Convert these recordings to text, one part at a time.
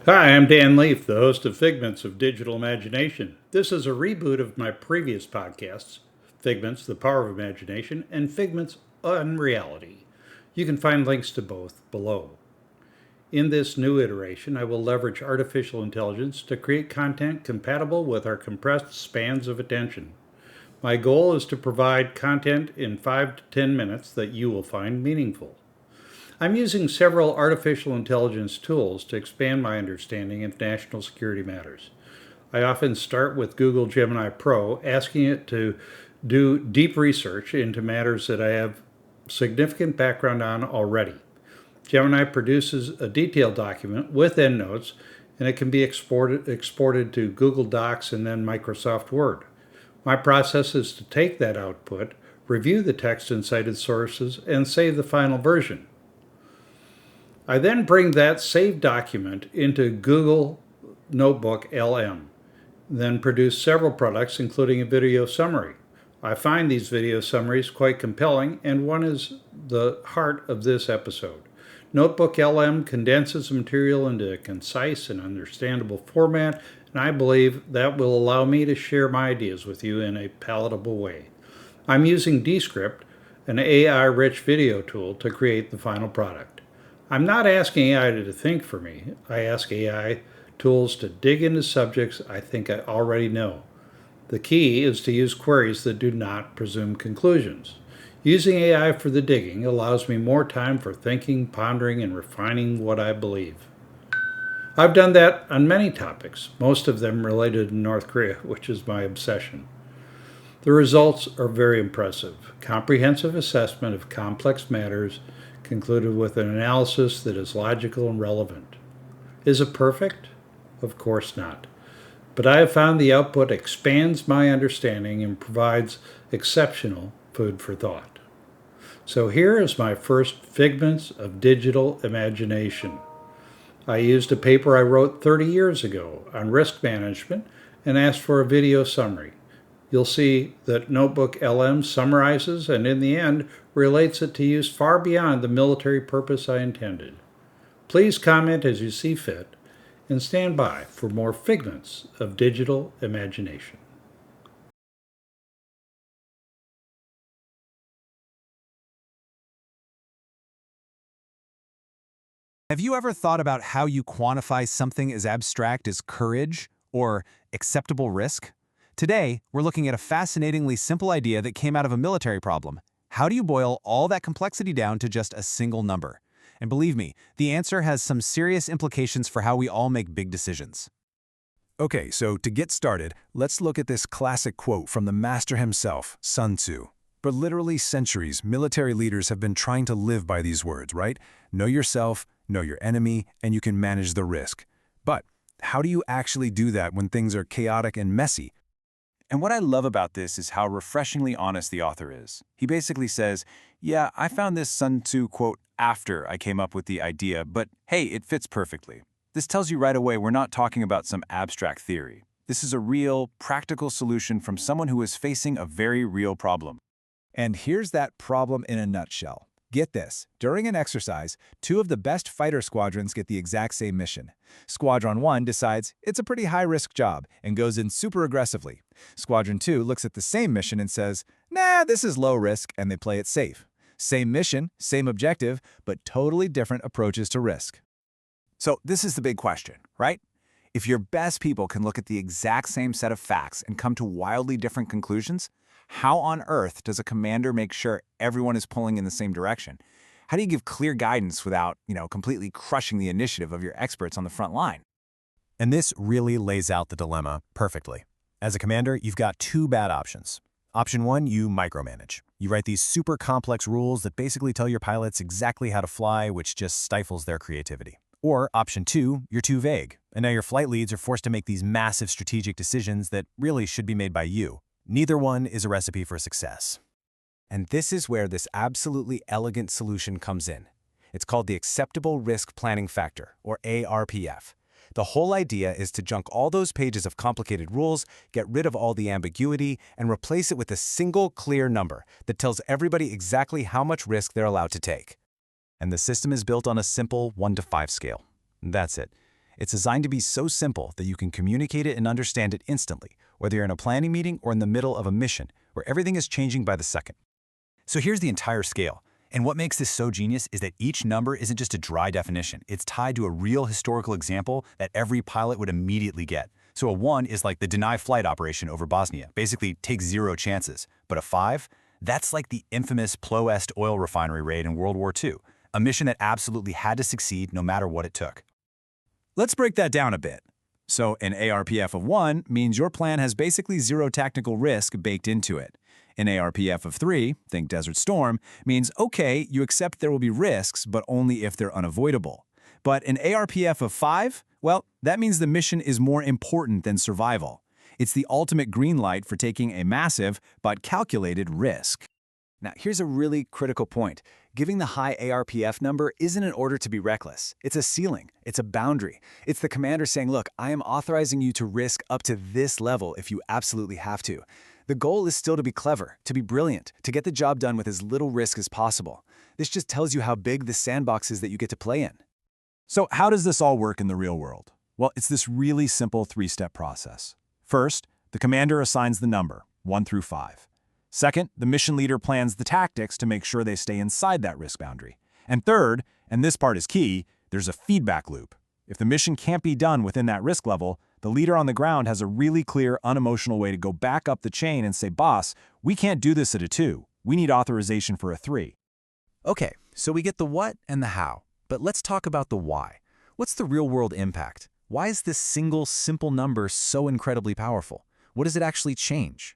Hi, I'm Dan Leaf, the host of Figments of Digital Imagination. This is a reboot of my previous podcasts, Figments, The Power of Imagination, and Figments on Reality. You can find links to both below. In this new iteration, I will leverage artificial intelligence to create content compatible with our compressed spans of attention. My goal is to provide content in 5 to 10 minutes that you will find meaningful. I'm using several artificial intelligence tools to expand my understanding of national security matters. I often start with Google Gemini Pro, asking it to do deep research into matters that I have significant background on already. Gemini produces a detailed document with endnotes, and it can be exported to Google Docs and then Microsoft Word. My process is to take that output, review the text and cited sources, and save the final version. I then bring that saved document into Google Notebook LM, then produce several products, including a video summary. I find these video summaries quite compelling, and one is the heart of this episode. Notebook LM condenses material into a concise and understandable format, and I believe that will allow me to share my ideas with you in a palatable way. I'm using Descript, an AI-rich video tool, to create the final product. I'm not asking AI to think for me. I ask AI tools to dig into subjects I think I already know. The key is to use queries that do not presume conclusions. Using AI for the digging allows me more time for thinking, pondering, and refining what I believe. I've done that on many topics, most of them related to North Korea, which is my obsession. The results are very impressive. Comprehensive assessment of complex matters concluded with an analysis that is logical and relevant. Is it perfect? Of course not. But I have found the output expands my understanding and provides exceptional food for thought. So here is my first Figments of Digital Imagination. I used a paper I wrote 30 years ago on risk management and asked for a video summary. You'll see that Notebook LM summarizes and in the end relates it to use far beyond the military purpose I intended. Please comment as you see fit and stand by for more Figments of Digital Imagination. Have you ever thought about how you quantify something as abstract as courage or acceptable risk? Today, we're looking at a fascinatingly simple idea that came out of a military problem. How do you boil all that complexity down to just a single number? And believe me, the answer has some serious implications for how we all make big decisions. Okay, so to get started, let's look at this classic quote from the master himself, Sun Tzu. For literally centuries, military leaders have been trying to live by these words, right? Know yourself, know your enemy, and you can manage the risk. But how do you actually do that when things are chaotic and messy? And what I love about this is how refreshingly honest the author is. He basically says, yeah, I found this Sun Tzu quote after I came up with the idea, but hey, it fits perfectly. This tells you right away we're not talking about some abstract theory. This is a real, practical solution from someone who is facing a very real problem. And here's that problem in a nutshell. Get this, during an exercise, two of the best fighter squadrons get the exact same mission. Squadron 1 decides it's a pretty high-risk job and goes in super aggressively. Squadron 2 looks at the same mission and says, nah, this is low risk, and they play it safe. Same mission, same objective, but totally different approaches to risk. So this is the big question, right? If your best people can look at the exact same set of facts and come to wildly different conclusions, how on earth does a commander make sure everyone is pulling in the same direction? How do you give clear guidance without, completely crushing the initiative of your experts on the front line? And this really lays out the dilemma perfectly. As a commander, you've got two bad options. Option 1, you micromanage. You write these super complex rules that basically tell your pilots exactly how to fly, which just stifles their creativity. Or option 2, you're too vague, and now your flight leads are forced to make these massive strategic decisions that really should be made by you. Neither one is a recipe for success. And this is where this absolutely elegant solution comes in. It's called the Acceptable Risk Planning Factor, or ARPF. The whole idea is to junk all those pages of complicated rules, get rid of all the ambiguity, and replace it with a single clear number that tells everybody exactly how much risk they're allowed to take. And the system is built on a simple 1 to 5 scale. That's it. It's designed to be so simple that you can communicate it and understand it instantly, whether you're in a planning meeting or in the middle of a mission, where everything is changing by the second. So here's the entire scale. And what makes this so genius is that each number isn't just a dry definition. It's tied to a real historical example that every pilot would immediately get. So a 1 is like the deny flight operation over Bosnia, basically take 0 chances. But a 5? That's like the infamous Ploest oil refinery raid in World War II, a mission that absolutely had to succeed no matter what it took. Let's break that down a bit. So an ARPF of 1 means your plan has basically 0 technical risk baked into it. An ARPF of 3, think Desert Storm, means okay, you accept there will be risks, but only if they're unavoidable. But an ARPF of 5, well, that means the mission is more important than survival. It's the ultimate green light for taking a massive but calculated risk. Now, here's a really critical point. Giving the high ARPF number isn't an order to be reckless. It's a ceiling. It's a boundary. It's the commander saying, look, I am authorizing you to risk up to this level if you absolutely have to. The goal is still to be clever, to be brilliant, to get the job done with as little risk as possible. This just tells you how big the sandbox is that you get to play in. So how does this all work in the real world? Well, it's this really simple 3-step process. First, the commander assigns the number, 1 through 5. Second, the mission leader plans the tactics to make sure they stay inside that risk boundary. And third, and this part is key, there's a feedback loop. If the mission can't be done within that risk level, the leader on the ground has a really clear, unemotional way to go back up the chain and say, boss, we can't do this at a 2. We need authorization for a 3. Okay, so we get the what and the how, but let's talk about the why. What's the real-world impact? Why is this single, simple number so incredibly powerful? What does it actually change?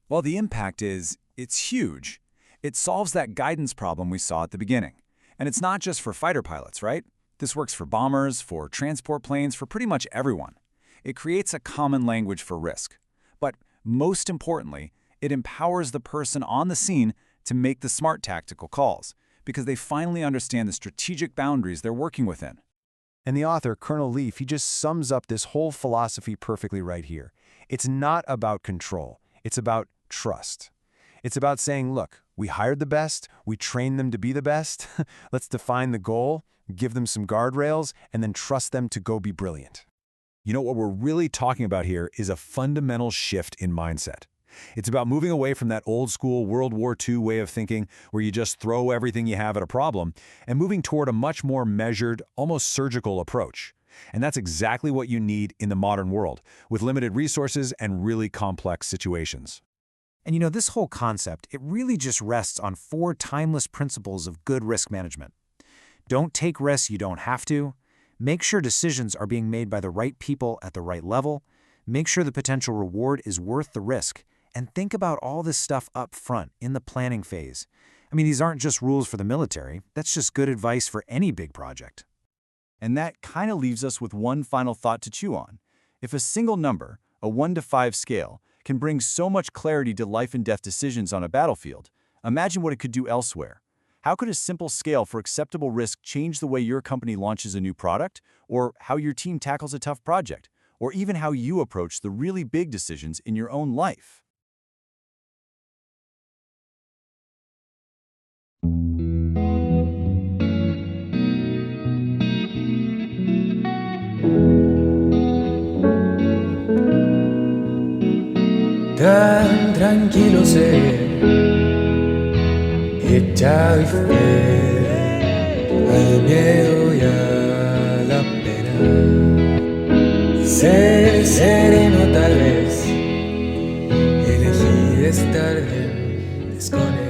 Well, the impact is, it's huge. It solves that guidance problem we saw at the beginning. And it's not just for fighter pilots, right? This works for bombers, for transport planes, for pretty much everyone. It creates a common language for risk. But most importantly, it empowers the person on the scene to make the smart tactical calls, because they finally understand the strategic boundaries they're working within. And the author, Colonel Leaf, he just sums up this whole philosophy perfectly right here. It's not about control. It's about trust. It's about saying, look, we hired the best, we trained them to be the best, let's define the goal, give them some guardrails, and then trust them to go be brilliant. You know, what we're really talking about here is a fundamental shift in mindset. It's about moving away from that old school World War II way of thinking where you just throw everything you have at a problem and moving toward a much more measured, almost surgical approach. And that's exactly what you need in the modern world, with limited resources and really complex situations. And you know, this whole concept, it really just rests on 4 timeless principles of good risk management. Don't take risks you don't have to. Make sure decisions are being made by the right people at the right level. Make sure the potential reward is worth the risk. And think about all this stuff up front in the planning phase. I mean, these aren't just rules for the military. That's just good advice for any big project. And that kind of leaves us with one final thought to chew on. If a single number, a 1 to 5 scale, can bring so much clarity to life and death decisions on a battlefield, imagine what it could do elsewhere. How could a simple scale for acceptable risk change the way your company launches a new product, or how your team tackles a tough project, or even how you approach the really big decisions in your own life? Tan tranquilo ser, echado y fe al miedo y a la pena. Ser sereno tal vez, elegir estar bien desconectado.